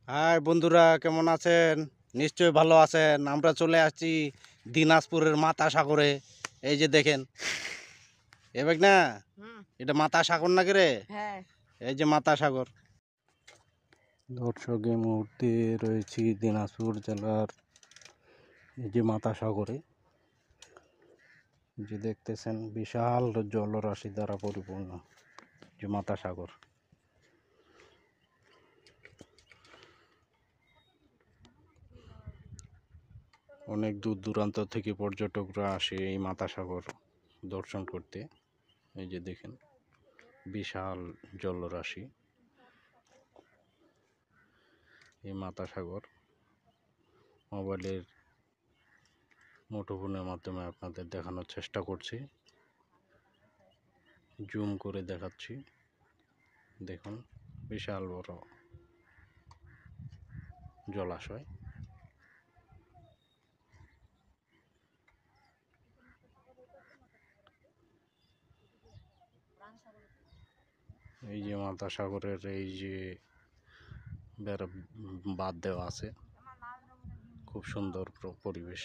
High বন্ধুরা, কেমন আছেন? নিশ্চয়ই ভালো আছেন। আমরা চলে আসছি দিনাজপুরের মাতা সাগরে। এই যে দেখেন, এবার না হুম, এটা মাতা সাগর নাকি রে? হ্যাঁ। এই যে মাতা সাগর। দর্শক, এই মুহূর্তে রয়েছি দিনাজপুর জেলার এই যে মাতা সাগরে। যে দেখতেছেন বিশাল জলরাশি দ্বারা পরিপূর্ণ যে মাতা সাগর। অনেক দূর দূরান্ত থেকে পর্যটকরা আসে এই মাতা সাগর দর্শন করতে। এই যে দেখেন বিশাল জলরাশি এই মাতা সাগর। মোবাইলের মুঠোফোনের মাধ্যমে আপনাদের দেখানোর চেষ্টা করছি, জুম করে দেখাচ্ছি। দেখুন বিশাল বড় জলাশয়। এই যে মাতা সাগরের এই যে বেড়া বাঁধ দেওয়া আছে, খুব সুন্দর পরিবেশ।